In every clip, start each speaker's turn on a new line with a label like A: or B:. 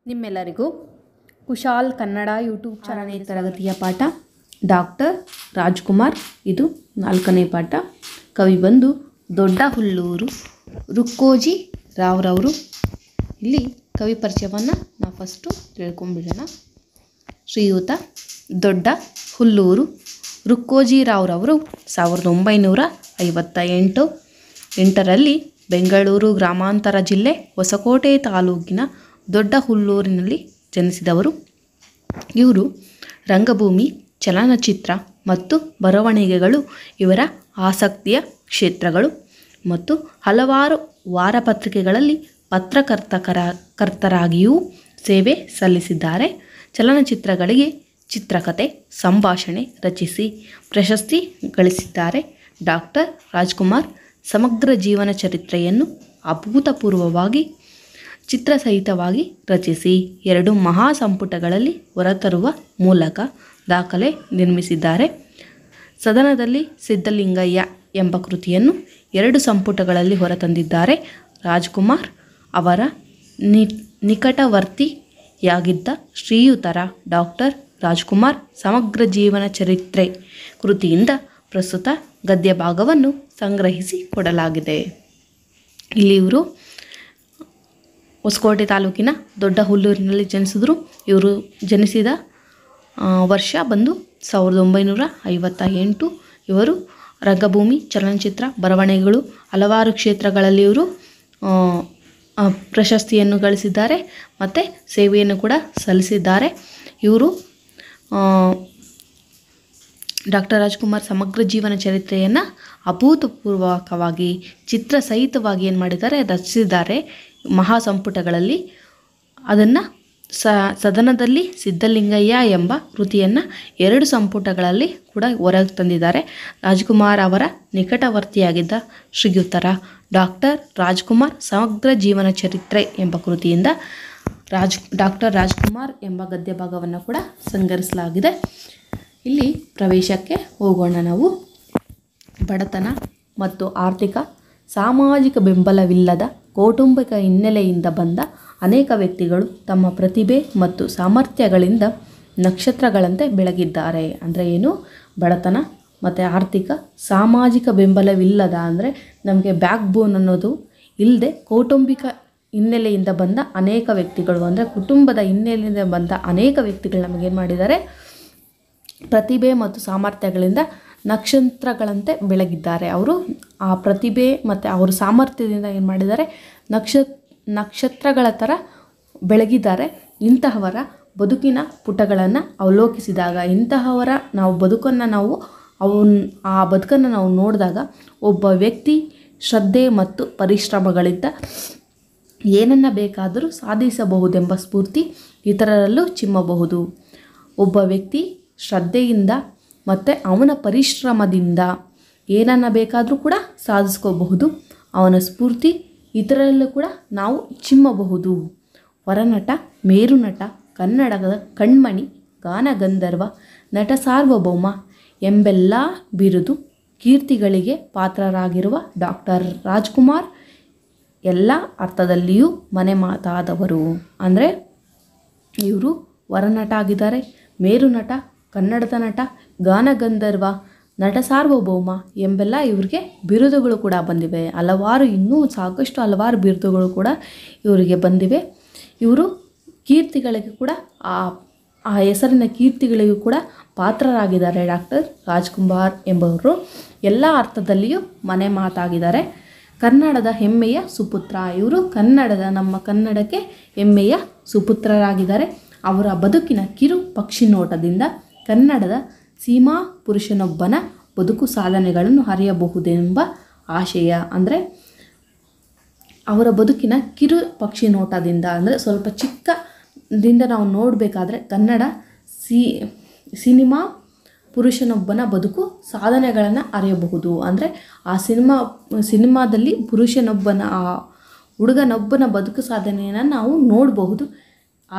A: ನಿಮ್ಮೆಲ್ಲರಿಗೂ Kushal Kannada YouTube channel ತರಗತಿಯ ಪಾಠ ಡಾಕ್ಟರ್ ರಾಜ್ಕುಮಾರ್. ಇದು 4ನೇ ಪಾಠ. ಕವಿ ಬಂದು ದೊಡ್ಡ ಹುಲ್ಲೂರು ರುಕ್ಕೋಜಿ ರಾವ್ರವರು. ಇಲ್ಲಿ ಕವಿ ಪರಿಚಯವನ್ನು ನಾವು ಫಸ್ಟು ತಿಳ್ಕೊಂಬಿಡೋಣ. ಶ್ರೀಯುತ ದೊಡ್ಡ ಹುಲ್ಲೂರು ರುಕ್ಕೋಜಿ ರಾವ್ರವರು 1958ರಲ್ಲಿ ಬೆಂಗಳೂರು ಗ್ರಾಮಾಂತರ ಜಿಲ್ಲೆ ಹೊಸಕೋಟೆ ತಾಲೂಕಿನ ದೊಡ್ಡ ಹುಲ್ಲೂರಿನಲ್ಲಿ ಜನಿಸಿದವರು. ಇವರು ರಂಗಭೂಮಿ, ಚಲನಚಿತ್ರ ಮತ್ತು ಬರವಣಿಗೆಗಳು ಇವರ ಆಸಕ್ತಿಯ ಕ್ಷೇತ್ರಗಳು ಮತ್ತು ಹಲವಾರು ವಾರಪತ್ರಿಕೆಗಳಲ್ಲಿ ಪತ್ರಕರ್ತರಾಗಿಯೂ ಸೇವೆ ಸಲ್ಲಿಸಿದ್ದಾರೆ. ಚಲನಚಿತ್ರಗಳಿಗೆ ಚಿತ್ರಕಥೆ, ಸಂಭಾಷಣೆ ರಚಿಸಿ ಪ್ರಶಸ್ತಿ ಗಳಿಸಿದ್ದಾರೆ. ಡಾಕ್ಟರ್ ರಾಜ್ಕುಮಾರ್ ಸಮಗ್ರ ಜೀವನ ಚರಿತ್ರೆಯನ್ನು ಅಭೂತಪೂರ್ವವಾಗಿ ಚಿತ್ರಸಹಿತವಾಗಿ ರಚಿಸಿ 2 ಮಹಾಸಂಪುಟಗಳಲ್ಲಿ ಹೊರತರುವ ಮೂಲಕ ದಾಖಲೆ ನಿರ್ಮಿಸಿದ್ದಾರೆ. ಸದನದಲ್ಲಿ ಸಿದ್ಧಲಿಂಗಯ್ಯ ಎಂಬ ಕೃತಿಯನ್ನು 2 ಸಂಪುಟಗಳಲ್ಲಿ ಹೊರತಂದಿದ್ದಾರೆ. ರಾಜ್ಕುಮಾರ್ ಅವರ ನಿಕಟವರ್ತಿಯಾಗಿದ್ದ ಶ್ರೀಯುತರ ಡಾಕ್ಟರ್ ರಾಜ್ಕುಮಾರ್ ಸಮಗ್ರ ಜೀವನ ಚರಿತ್ರೆ ಕೃತಿಯಿಂದ ಪ್ರಸ್ತುತ ಗದ್ಯ ಭಾಗವನ್ನು ಸಂಗ್ರಹಿಸಿ ಕೊಡಲಾಗಿದೆ. ಇಲ್ಲಿ ಇವರು ಹೊಸಕೋಟೆ ತಾಲೂಕಿನ ದೊಡ್ಡ ಹುಲ್ಲೂರಿನಲ್ಲಿ ಜನಿಸಿದರು. ಇವರು ಜನಿಸಿದ ವರ್ಷ ಬಂದು 1958. ಇವರು ರಂಗಭೂಮಿ, ಚಲನಚಿತ್ರ, ಬರವಣಿಗೆಗಳು ಹಲವಾರು ಕ್ಷೇತ್ರಗಳಲ್ಲಿ ಇವರು ಪ್ರಶಸ್ತಿಯನ್ನು ಗಳಿಸಿದ್ದಾರೆ ಮತ್ತು ಸೇವೆಯನ್ನು ಕೂಡ ಸಲ್ಲಿಸಿದ್ದಾರೆ. ಇವರು ಡಾಕ್ಟರ್ ರಾಜ್ಕುಮಾರ್ ಸಮಗ್ರ ಜೀವನ ಚರಿತ್ರೆಯನ್ನು ಅಭೂತಪೂರ್ವಕವಾಗಿ ಚಿತ್ರಸಹಿತವಾಗಿ ಏನು ಮಾಡಿದ್ದಾರೆ, ರಚಿಸಿದ್ದಾರೆ ಮಹಾಸಂಪುಟಗಳಲ್ಲಿ. ಅದನ್ನು ಸದನದಲ್ಲಿ ಸಿದ್ಧಲಿಂಗಯ್ಯ ಎಂಬ ಕೃತಿಯನ್ನು 2 ಸಂಪುಟಗಳಲ್ಲಿ ಕೂಡ ಹೊರಗೆ ತಂದಿದ್ದಾರೆ. ರಾಜ್ಕುಮಾರ್ ಅವರ ನಿಕಟವರ್ತಿಯಾಗಿದ್ದ ಶ್ರೀಯುತರ ಡಾಕ್ಟರ್ ರಾಜ್ಕುಮಾರ್ ಸಮಗ್ರ ಜೀವನ ಚರಿತ್ರೆ ಎಂಬ ಕೃತಿಯಿಂದ ಡಾಕ್ಟರ್ ರಾಜ್ಕುಮಾರ್ ಎಂಬ ಗದ್ಯ ಭಾಗವನ್ನು ಕೂಡ ಸಂಗ್ರಹಿಸಲಾಗಿದೆ. ಇಲ್ಲಿ ಪ್ರವೇಶಕ್ಕೆ ಹೋಗೋಣ ನಾವು. ಬಡತನ ಮತ್ತು ಆರ್ಥಿಕ ಸಾಮಾಜಿಕ ಬೆಂಬಲವಿಲ್ಲದ ಕೌಟುಂಬಿಕ ಹಿನ್ನೆಲೆಯಿಂದ ಬಂದ ಅನೇಕ ವ್ಯಕ್ತಿಗಳು ತಮ್ಮ ಪ್ರತಿಭೆ ಮತ್ತು ಸಾಮರ್ಥ್ಯಗಳಿಂದ ನಕ್ಷತ್ರಗಳಂತೆ ಬೆಳಗಿದ್ದಾರೆ. ಅಂದರೆ ಏನು? ಬಡತನ ಮತ್ತು ಆರ್ಥಿಕ ಸಾಮಾಜಿಕ ಬೆಂಬಲವಿಲ್ಲದ ಅಂದರೆ ನಮಗೆ ಬ್ಯಾಕ್ ಬೋನ್ ಅನ್ನೋದು ಇಲ್ಲದೆ ಕೌಟುಂಬಿಕ ಹಿನ್ನೆಲೆಯಿಂದ ಬಂದ ಅನೇಕ ವ್ಯಕ್ತಿಗಳು ಅಂದರೆ ಕುಟುಂಬದ ಹಿನ್ನೆಲೆಯಿಂದ ಬಂದ ಅನೇಕ ವ್ಯಕ್ತಿಗಳು ನಮಗೇನು ಮಾಡಿದ್ದಾರೆ, ಪ್ರತಿಭೆ ಮತ್ತು ಸಾಮರ್ಥ್ಯಗಳಿಂದ ನಕ್ಷತ್ರಗಳಂತೆ ಬೆಳಗಿದ್ದಾರೆ. ಅವರು ಆ ಪ್ರತಿಭೆ ಮತ್ತು ಅವರ ಸಾಮರ್ಥ್ಯದಿಂದ ಏನು ಮಾಡಿದ್ದಾರೆ, ನಕ್ಷತ್ರಗಳ ಥರ ಬೆಳಗಿದ್ದಾರೆ. ಇಂತಹವರ ಬದುಕಿನ ಪುಟಗಳನ್ನು ಅವಲೋಕಿಸಿದಾಗ, ಇಂತಹವರ ಆ ಬದುಕನ್ನು ನಾವು ನೋಡಿದಾಗ ಒಬ್ಬ ವ್ಯಕ್ತಿ ಶ್ರದ್ಧೆ ಮತ್ತು ಪರಿಶ್ರಮಗಳಿಂದ ಏನನ್ನು ಬೇಕಾದರೂ ಸಾಧಿಸಬಹುದೆಂಬ ಸ್ಫೂರ್ತಿ ಇತರರಲ್ಲೂ ಚಿಮ್ಮಬಹುದು. ಒಬ್ಬ ವ್ಯಕ್ತಿ ಶ್ರದ್ಧೆಯಿಂದ ಮತ್ತು ಅವನ ಪರಿಶ್ರಮದಿಂದ ಏನನ್ನು ಬೇಕಾದರೂ ಕೂಡ ಸಾಧಿಸ್ಕೋಬಹುದು. ಅವನ ಸ್ಫೂರ್ತಿ ಇತರರಲ್ಲೂ ಕೂಡ ನಾವು ಚಿಮ್ಮಬಹುದು. ಹೊರನಟ, ಮೇರುನಟ, ಕನ್ನಡದ ಕಣ್ಮಣಿ, ಗಾನಗಂಧರ್ವ, ನಟ ಸಾರ್ವಭೌಮ ಎಂಬೆಲ್ಲ ಬಿರುದು ಕೀರ್ತಿಗಳಿಗೆ ಪಾತ್ರರಾಗಿರುವ ಡಾಕ್ಟರ್ ರಾಜ್ಕುಮಾರ್ ಎಲ್ಲ ಅರ್ಥದಲ್ಲಿಯೂ ಮನೆ ಮಾತಾದವರು. ಅಂದರೆ ಇವರು ಹೊರನಟ ಆಗಿದ್ದಾರೆ, ಮೇರುನಟ, ಕನ್ನಡದ ನಟ, ಗಾನಗಂಧರ್ವ, ನಟ ಸಾರ್ವಭೌಮ ಎಂಬೆಲ್ಲ ಇವರಿಗೆ ಬಿರುದುಗಳು ಕೂಡ ಬಂದಿವೆ. ಇನ್ನೂ ಸಾಕಷ್ಟು ಹಲವಾರು ಬಿರುದುಗಳು ಕೂಡ ಇವರಿಗೆ ಬಂದಿವೆ. ಇವರು ಕೀರ್ತಿಗಳಿಗೆ ಕೂಡ ಆ ಹೆಸರಿನ ಕೀರ್ತಿಗಳಿಗೂ ಕೂಡ ಪಾತ್ರರಾಗಿದ್ದಾರೆ. ಡಾಕ್ಟರ್ ರಾಜ್ಕುಮಾರ್ ಎಂಬವರು ಎಲ್ಲ ಅರ್ಥದಲ್ಲಿಯೂ ಮನೆ ಮಾತಾಗಿದ್ದಾರೆ. ಕನ್ನಡದ ಹೆಮ್ಮೆಯ ಸುಪುತ್ರ. ಇವರು ನಮ್ಮ ಕನ್ನಡಕ್ಕೆ ಹೆಮ್ಮೆಯ ಸುಪುತ್ರರಾಗಿದ್ದಾರೆ. ಅವರ ಬದುಕಿನ ಕಿರು ಪಕ್ಷಿ ನೋಟದಿಂದ ಕನ್ನಡದ ಸೀಮಾ ಪುರುಷನೊಬ್ಬನ ಬದುಕು ಸಾಧನೆಗಳನ್ನು ಅರಿಯಬಹುದೆಂಬ ಆಶಯ. ಅಂದರೆ ಅವರ ಬದುಕಿನ ಕಿರು ಪಕ್ಷಿ ನೋಟದಿಂದ ಅಂದರೆ ಸ್ವಲ್ಪ ಚಿಕ್ಕದಿಂದ ನಾವು ನೋಡಬೇಕಾದ್ರೆ ಕನ್ನಡ ಸಿನಿಮಾ ಪುರುಷನೊಬ್ಬನ ಬದುಕು ಸಾಧನೆಗಳನ್ನು ಅರಿಯಬಹುದು. ಅಂದರೆ ಆ ಸಿನಿಮಾದಲ್ಲಿ ಪುರುಷನೊಬ್ಬನ ಆ ಹುಡುಗನೊಬ್ಬನ ಬದುಕು ಸಾಧನೆಯನ್ನು ನಾವು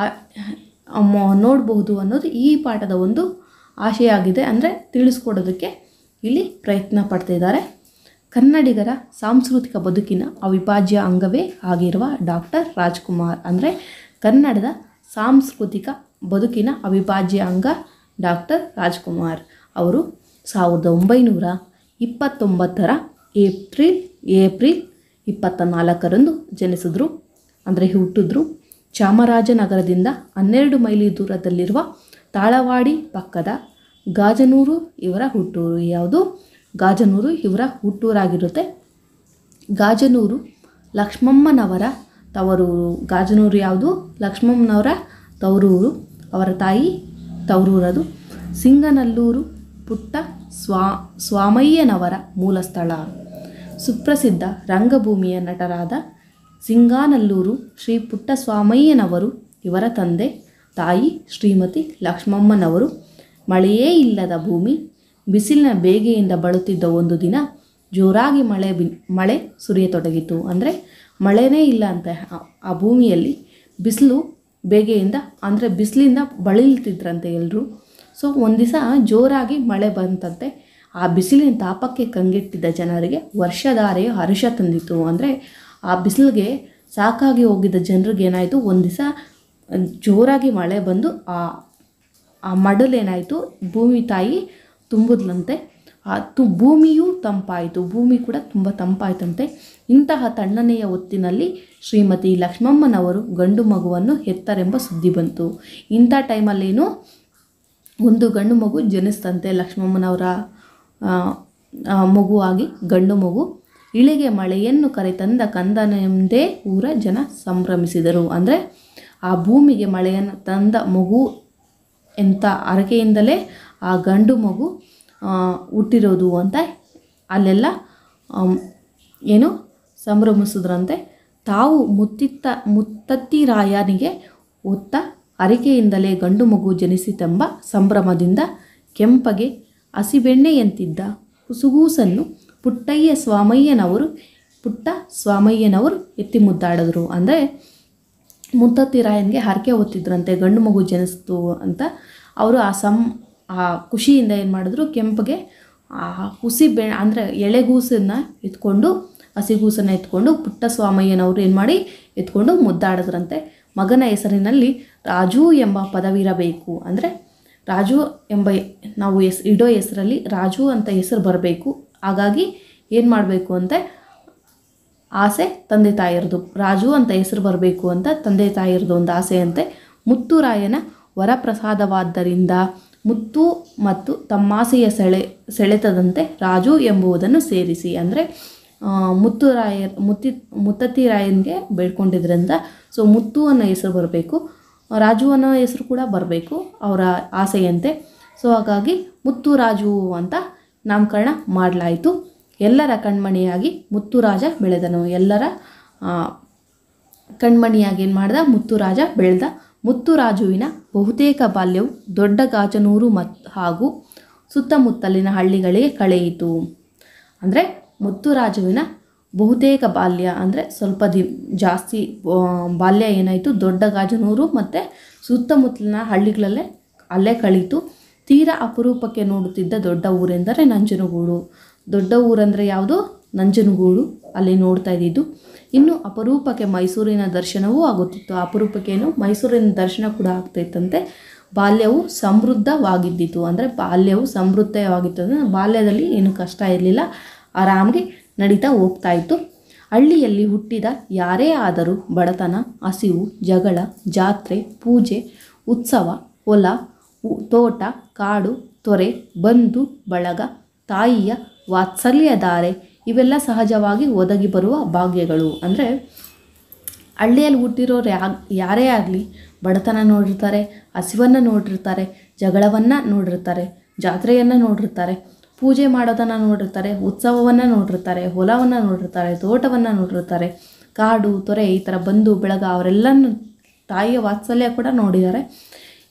A: ನೋಡಬಹುದು ಅನ್ನೋದು ಈ ಪಾಠದ ಒಂದು ಆಶಯ ಆಗಿದೆ. ಅಂದರೆ ತಿಳಿಸ್ಕೊಡೋದಕ್ಕೆ ಇಲ್ಲಿ ಪ್ರಯತ್ನ ಪಡ್ತಿದ್ದಾರೆ. ಕನ್ನಡಿಗರ ಸಾಂಸ್ಕೃತಿಕ ಬದುಕಿನ ಅವಿಭಾಜ್ಯ ಅಂಗವೇ ಆಗಿರುವ ಡಾಕ್ಟರ್ ರಾಜ್ಕುಮಾರ್ ಅಂದರೆ ಕನ್ನಡದ ಸಾಂಸ್ಕೃತಿಕ ಬದುಕಿನ ಅವಿಭಾಜ್ಯ ಅಂಗ ಡಾಕ್ಟರ್ ರಾಜ್ಕುಮಾರ್ ಅವರು 1929 ಏಪ್ರಿಲ್ 24ರಂದು ಜನಿಸಿದ್ರು, ಅಂದರೆ ಹುಟ್ಟಿದ್ರು. ಚಾಮರಾಜನಗರದಿಂದ 12 ಮೈಲಿ ದೂರದಲ್ಲಿರುವ ತಾಳವಾಡಿ ಪಕ್ಕದ ಗಾಜನೂರು ಇವರ ಹುಟ್ಟೂರು. ಯಾವುದು? ಗಾಜನೂರು ಇವರ ಹುಟ್ಟೂರಾಗಿರುತ್ತೆ. ಗಾಜನೂರು ಲಕ್ಷ್ಮಮ್ಮನವರ ತವರೂರು. ಗಾಜನೂರು ಯಾವುದು? ಲಕ್ಷ್ಮಮ್ಮನವರ ತವರೂರು. ಅವರ ತಾಯಿ ತವರೂರದು. ಸಿಂಗನಲ್ಲೂರು ಪುಟ್ಟ ಸ್ವಾಮಯ್ಯನವರ ಮೂಲ ಸ್ಥಳ. ಸುಪ್ರಸಿದ್ಧ ರಂಗಭೂಮಿಯ ನಟರಾದ ಸಿಂಗಾನಲ್ಲೂರು ಶ್ರೀ ಪುಟ್ಟಸ್ವಾಮಯ್ಯನವರು ಇವರ ತಂದೆ. ತಾಯಿ ಶ್ರೀಮತಿ ಲಕ್ಷ್ಮಮ್ಮನವರು. ಮಳೆಯೇ ಇಲ್ಲದ ಭೂಮಿ. ಬಿಸಿಲಿನ ಬೇಗೆಯಿಂದ ಬಳಲುತ್ತಿದ್ದ ಒಂದು ದಿನ ಜೋರಾಗಿ ಮಳೆ ಸುರಿಯತೊಡಗಿತು. ಅಂದರೆ ಮಳೆನೇ ಇಲ್ಲ ಅಂತ ಆ ಭೂಮಿಯಲ್ಲಿ ಬಿಸಿಲು ಬೇಗೆಯಿಂದ, ಅಂದರೆ ಬಿಸಿಲಿಂದ ಬಳಲ್ತಿದ್ರಂತೆ ಎಲ್ಲರೂ. ಸೊ ಒಂದು ದಿವಸ ಜೋರಾಗಿ ಮಳೆ ಬಂತಂತೆ. ಆ ಬಿಸಿಲಿನ ತಾಪಕ್ಕೆ ಕಂಗೆಟ್ಟಿದ್ದ ಜನರಿಗೆ ವರ್ಷಧಾರೆಯು ಹರ್ಷ ತಂದಿತು. ಅಂದರೆ ಆ ಬಿಸಿಲಿಗೆ ಸಾಕಾಗಿ ಹೋಗಿದ್ದ ಜನರಿಗೆ ಏನಾಯಿತು, ಒಂದು ದಿವಸ ಜೋರಾಗಿ ಮಳೆ ಬಂದು ಆ ಮಡಲೇನಾಯಿತು, ಭೂಮಿ ತಾಯಿ ತುಂಬಿದ್ಲಂತೆ. ಭೂಮಿಯೂ ತಂಪಾಯಿತು. ಭೂಮಿ ಕೂಡ ತುಂಬ ತಂಪಾಯ್ತಂತೆ. ಇಂತಹ ತಣ್ಣನೆಯ ಹೊತ್ತಿನಲ್ಲಿ ಶ್ರೀಮತಿ ಲಕ್ಷ್ಮಮ್ಮನವರು ಗಂಡು ಮಗುವನ್ನು ಹೆತ್ತರೆಂಬ ಸುದ್ದಿ ಬಂತು. ಇಂಥ ಟೈಮಲ್ಲೇನು ಒಂದು ಗಂಡು ಮಗು ಜನಿಸ್ತಂತೆ. ಲಕ್ಷ್ಮಮ್ಮನವರ ಮಗುವಾಗಿ ಗಂಡು ಮಗು. ಇಳಿಗೆ ಮಳೆಯನ್ನು ಕರೆತಂದ ಕಂದನೆಂದೇ ಊರ ಜನ ಸಂಭ್ರಮಿಸಿದರು. ಅಂದರೆ ಆ ಭೂಮಿಗೆ ಮಳೆಯನ್ನು ತಂದ ಮಗು ಎಂಥ ಹರಕೆಯಿಂದಲೇ ಆ ಗಂಡು ಮಗು ಹುಟ್ಟಿರೋದು ಅಂತ ಅಲ್ಲೆಲ್ಲ ಏನು ಸಂಭ್ರಮಿಸಿದ್ರಂತೆ. ತಾವು ಮುತ್ತತ್ತಿರಾಯನಿಗೆ ಒತ್ತ ಹರಕೆಯಿಂದಲೇ ಗಂಡು ಮಗು ಜನಿಸಿತೆಂಬ ಸಂಭ್ರಮದಿಂದ ಕೆಂಪಗೆ ಹಸಿಬೆಣ್ಣೆಯಂತಿದ್ದ ಕುಸುಗೂಸನ್ನು ಪುಟ್ಟ ಸ್ವಾಮಯ್ಯನವರು ಎತ್ತಿ ಮುದ್ದಾಡಿದ್ರು. ಅಂದರೆ ಮುತ್ತತ್ತಿರಾಯನಿಗೆ ಹರಕೆ ಹೊತ್ತಿದ್ರಂತೆ, ಗಂಡು ಮಗು ಜನಿಸ್ತು ಅಂತ. ಅವರು ಆ ಖುಷಿಯಿಂದ ಏನು ಮಾಡಿದ್ರು, ಕೆಂಪಗೆ ಅಂದರೆ ಎಳೆಗೂಸನ್ನು ಎತ್ಕೊಂಡು, ಹಸಿಗೂಸನ್ನು ಎತ್ಕೊಂಡು ಪುಟ್ಟ ಸ್ವಾಮಯ್ಯನವರು ಏನು ಮಾಡಿ ಎತ್ಕೊಂಡು ಮುದ್ದಾಡಿದ್ರಂತೆ. ಮಗನ ಹೆಸರಿನಲ್ಲಿ ರಾಜು ಎಂಬ ಪದವಿರಬೇಕು. ಅಂದರೆ ರಾಜು ಎಂಬ ನಾವು ಇಡೋ ಹೆಸರಲ್ಲಿ ರಾಜು ಅಂತ ಹೆಸರು ಬರಬೇಕು. ಹಾಗಾಗಿ ಏನು ಮಾಡಬೇಕು ಅಂತ ಆಸೆ ತಂದೆ ತಾಯಿರದು. ರಾಜು ಅಂತ ಹೆಸರು ಬರಬೇಕು ಅಂತ ತಂದೆ ತಾಯಿರದು ಒಂದು ಆಸೆಯಂತೆ. ಮುತ್ತುರಾಯನ ವರಪ್ರಸಾದವಾದ್ದರಿಂದ ಮುತ್ತು ಮತ್ತು ತಮ್ಮಾಸೆಯ ಸೆಳೆತದಂತೆ ರಾಜು ಎಂಬುವುದನ್ನು ಸೇರಿಸಿ. ಅಂದರೆ ಮುತ್ತತ್ತಿರಾಯನಿಗೆ ಬೇಡ್ಕೊಂಡಿದ್ರಿಂದ ಸೊ ಮುತ್ತು ಅನ್ನೋ ಹೆಸರು ಬರಬೇಕು, ರಾಜು ಅನ್ನೋ ಹೆಸರು ಕೂಡ ಬರಬೇಕು ಅವರ ಆಸೆಯಂತೆ. ಸೊ ಹಾಗಾಗಿ ಮುತ್ತುರಾಜು ಅಂತ ನಾಮಕರಣ ಮಾಡಲಾಯಿತು. ಎಲ್ಲರ ಕಣ್ಮಣಿಯಾಗಿ ಮುತ್ತುರಾಜ ಬೆಳೆದನು. ಎಲ್ಲರ ಕಣ್ಮಣಿಯಾಗಿ ಏನು ಮಾಡ್ದ, ಮುತ್ತುರಾಜ ಬೆಳೆದ. ಮುತ್ತುರಾಜುವಿನ ಬಹುತೇಕ ಬಾಲ್ಯವು ದೊಡ್ಡ ಗಾಜನೂರು ಹಾಗೂ ಸುತ್ತಮುತ್ತಲಿನ ಹಳ್ಳಿಗಳಿಗೆ ಕಳೆಯಿತು. ಅಂದರೆ ಮುತ್ತುರಾಜುವಿನ ಬಹುತೇಕ ಬಾಲ್ಯ ಅಂದರೆ ಸ್ವಲ್ಪ ಜಾಸ್ತಿ ಬಾಲ್ಯ ಏನಾಯಿತು, ದೊಡ್ಡ ಗಾಜನೂರು ಮತ್ತು ಸುತ್ತಮುತ್ತಲಿನ ಹಳ್ಳಿಗಳಲ್ಲೇ ಅಲ್ಲೇ ಕಳೀತು. ತೀರಾ ಅಪರೂಪಕ್ಕೆ ನೋಡುತ್ತಿದ್ದ ದೊಡ್ಡ ಊರೆಂದರೆ ನಂಜನಗೂಡು. ದೊಡ್ಡ ಊರಂದರೆ ಯಾವುದು? ನಂಜನಗೂಡು. ಅಲ್ಲಿ ನೋಡ್ತಾ ಇದ್ದಿದ್ದು. ಇನ್ನು ಅಪರೂಪಕ್ಕೆ ಮೈಸೂರಿನ ದರ್ಶನವೂ ಆಗುತ್ತಿತ್ತು. ಅಪರೂಪಕ್ಕೇನು ಮೈಸೂರಿನ ದರ್ಶನ ಕೂಡ ಆಗ್ತಾಯಿತ್ತಂತೆ. ಬಾಲ್ಯವು ಸಮೃದ್ಧವಾಗಿದ್ದಿತು. ಅಂದರೆ ಬಾಲ್ಯವು ಸಮೃದ್ಧವಾಗಿತ್ತು ಅಂದರೆ ಬಾಲ್ಯದಲ್ಲಿ ಏನು ಕಷ್ಟ ಇರಲಿಲ್ಲ, ಆರಾಮಾಗಿ ನಡೀತಾ ಹೋಗ್ತಾ ಇತ್ತು. ಹಳ್ಳಿಯಲ್ಲಿ ಹುಟ್ಟಿದ ಯಾರೇ ಆದರೂ ಬಡತನ, ಹಸಿವು, ಜಗಳ, ಜಾತ್ರೆ, ಪೂಜೆ, ಉತ್ಸವ, ಹೊಲ, ತೋಟ, ಕಾಡು, ತೊರೆ, ಬಂಧು ಬಳಗ, ತಾಯಿಯ ವಾತ್ಸಲ್ಯ ಧಾರೆ ಇವೆಲ್ಲ ಸಹಜವಾಗಿ ಒದಗಿ ಬರುವ ಭಾಗ್ಯಗಳು. ಅಂದರೆ ಹಳ್ಳಿಯಲ್ಲಿ ಹುಟ್ಟಿರೋರು ಯಾರೇ ಆಗಲಿ ಬಡತನ ನೋಡಿರ್ತಾರೆ, ಹಸಿವನ್ನು ನೋಡಿರ್ತಾರೆ, ಜಗಳವನ್ನು ನೋಡಿರ್ತಾರೆ, ಜಾತ್ರೆಯನ್ನು ನೋಡಿರ್ತಾರೆ, ಪೂಜೆ ಮಾಡೋದನ್ನು ನೋಡಿರ್ತಾರೆ, ಉತ್ಸವವನ್ನು ನೋಡಿರ್ತಾರೆ, ಹೊಲವನ್ನು ನೋಡಿರ್ತಾರೆ, ತೋಟವನ್ನು ನೋಡಿರ್ತಾರೆ, ಕಾಡು ತೊರೆ ಈ ಥರ ಬಂಧು ಬೆಳಗ ಅವರೆಲ್ಲನೂ ತಾಯಿಯ ವಾತ್ಸಲ್ಯ ಕೂಡ ನೋಡಿದ್ದಾರೆ.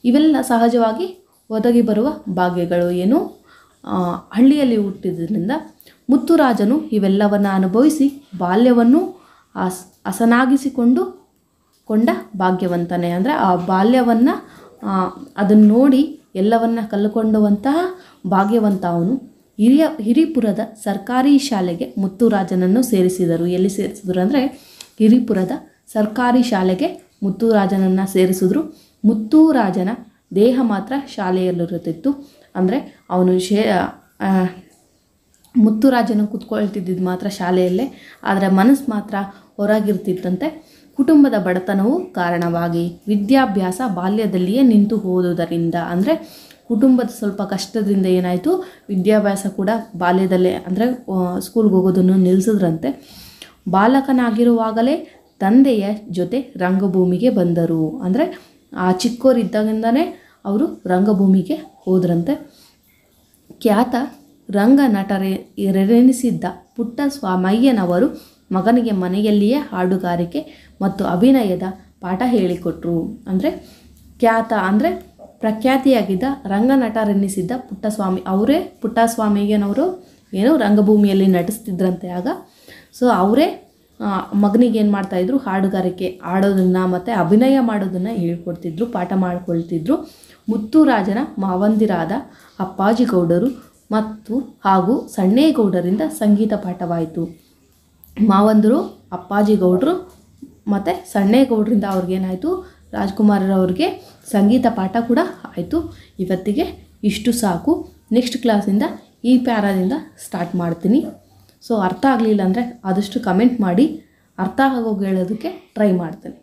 A: ಇವೆಲ್ಲ ಸಹಜವಾಗಿ ಒದಗಿ ಬರುವ ಭಾಗ್ಯಗಳು. ಏನು ಹಳ್ಳಿಯಲ್ಲಿ ಹುಟ್ಟಿದ್ರಿಂದ ಮುತ್ತುರಾಜನು ಇವೆಲ್ಲವನ್ನು ಅನುಭವಿಸಿ ಬಾಲ್ಯವನ್ನು ಕೊಂಡ ಭಾಗ್ಯವಂತನೇ. ಅಂದರೆ ಆ ಬಾಲ್ಯವನ್ನು ಅದನ್ನು ನೋಡಿ ಎಲ್ಲವನ್ನು ಕಲ್ಕೊಂಡುವಂತಹ ಭಾಗ್ಯವಂತ ಅವನು. ಹಿರಿಪುರದ ಸರ್ಕಾರಿ ಶಾಲೆಗೆ ಮುತ್ತುರಾಜನನ್ನು ಸೇರಿಸಿದರು. ಎಲ್ಲಿ ಸೇರಿಸಿದ್ರು ಅಂದರೆ ಹಿರಿಪುರದ ಸರ್ಕಾರಿ ಶಾಲೆಗೆ ಮುತ್ತುರಾಜನನ್ನು ಸೇರಿಸಿದ್ರು. ಮುತ್ತುರಾಜನ ದೇಹ ಮಾತ್ರ ಶಾಲೆಯಲ್ಲಿರುತ್ತಿತ್ತು. ಅಂದರೆ ಅವನು ಮುತ್ತುರಾಜನು ಕೂತ್ಕೊಳ್ತಿದ್ದಿದ್ದು ಮಾತ್ರ ಶಾಲೆಯಲ್ಲೇ, ಆದರೆ ಮನಸ್ಸು ಮಾತ್ರ ಹೊರಗಿರ್ತಿತ್ತಂತೆ. ಕುಟುಂಬದ ಬಡತನವು ಕಾರಣವಾಗಿ ವಿದ್ಯಾಭ್ಯಾಸ ಬಾಲ್ಯದಲ್ಲಿಯೇ ನಿಂತು ಹೋದುದರಿಂದ, ಅಂದರೆ ಕುಟುಂಬದ ಸ್ವಲ್ಪ ಕಷ್ಟದಿಂದ ಏನಾಯಿತು, ವಿದ್ಯಾಭ್ಯಾಸ ಕೂಡ ಬಾಲ್ಯದಲ್ಲೇ ಅಂದರೆ ಸ್ಕೂಲ್ಗೆ ಹೋಗೋದನ್ನು ನಿಲ್ಲಿಸಿದ್ರಂತೆ. ಬಾಲಕನಾಗಿರುವಾಗಲೇ ತಂದೆಯ ಜೊತೆ ರಂಗಭೂಮಿಗೆ ಬಂದರು. ಅಂದರೆ ಆ ಚಿಕ್ಕವರಿದ್ದಾಗಿಂದನೇ ಅವರು ರಂಗಭೂಮಿಗೆ ಹೋದ್ರಂತೆ. ಖ್ಯಾತ ರಂಗ ನಟರೆನಿಸಿದ್ದ ಪುಟ್ಟಸ್ವಾಮಯ್ಯನವರು ಮಗನಿಗೆ ಮನೆಯಲ್ಲಿಯೇ ಹಾಡುಗಾರಿಕೆ ಮತ್ತು ಅಭಿನಯದ ಪಾಠ ಹೇಳಿಕೊಟ್ರು. ಅಂದರೆ ಖ್ಯಾತ ಅಂದರೆ ಪ್ರಖ್ಯಾತಿಯಾಗಿದ್ದ ರಂಗನಟರೆನಿಸಿದ್ದ ಅವರೇ ಪುಟ್ಟಸ್ವಾಮಯ್ಯನವರು ಏನು ರಂಗಭೂಮಿಯಲ್ಲಿ ನಟಿಸ್ತಿದ್ರಂತೆ ಆಗ. ಸೊ ಅವರೇ ಮಗನಿಗೆ ಏನು ಮಾಡ್ತಾಯಿದ್ರು, ಹಾಡುಗಾರಿಕೆ ಆಡೋದನ್ನು ಮತ್ತು ಅಭಿನಯ ಮಾಡೋದನ್ನು ಹೇಳ್ಕೊಡ್ತಿದ್ರು, ಪಾಠ ಮಾಡಿಕೊಳ್ತಿದ್ರು. ಮುತ್ತುರಾಜನ ಮಾವಂದಿರಾದ ಅಪ್ಪಾಜಿ ಗೌಡರು ಹಾಗೂ ಸಣ್ಣೇಗೌಡರಿಂದ ಸಂಗೀತ ಪಾಠವಾಯಿತು. ಮಾವಂದರು ಅಪ್ಪಾಜಿ ಗೌಡರು ಮತ್ತು ಸಣ್ಣೇಗೌಡರಿಂದ ಅವ್ರಿಗೇನಾಯಿತು, ರಾಜ್ಕುಮಾರರವ್ರಿಗೆ ಸಂಗೀತ ಪಾಠ ಕೂಡ ಆಯಿತು. ಇವತ್ತಿಗೆ ಇಷ್ಟು ಸಾಕು. ನೆಕ್ಸ್ಟ್ ಕ್ಲಾಸಿಂದ ಈ ಪ್ಯಾರಾದಿಂದ ಸ್ಟಾರ್ಟ್ ಮಾಡ್ತೀನಿ. ಸೊ ಅರ್ಥ ಆಗಲಿಲ್ಲ ಅಂದರೆ ಆದಷ್ಟು ಕಮೆಂಟ್ ಮಾಡಿ, ಅರ್ಥ ಆಗೋಗಿ ಹೇಳೋದಕ್ಕೆ ಟ್ರೈ ಮಾಡ್ತೀನಿ.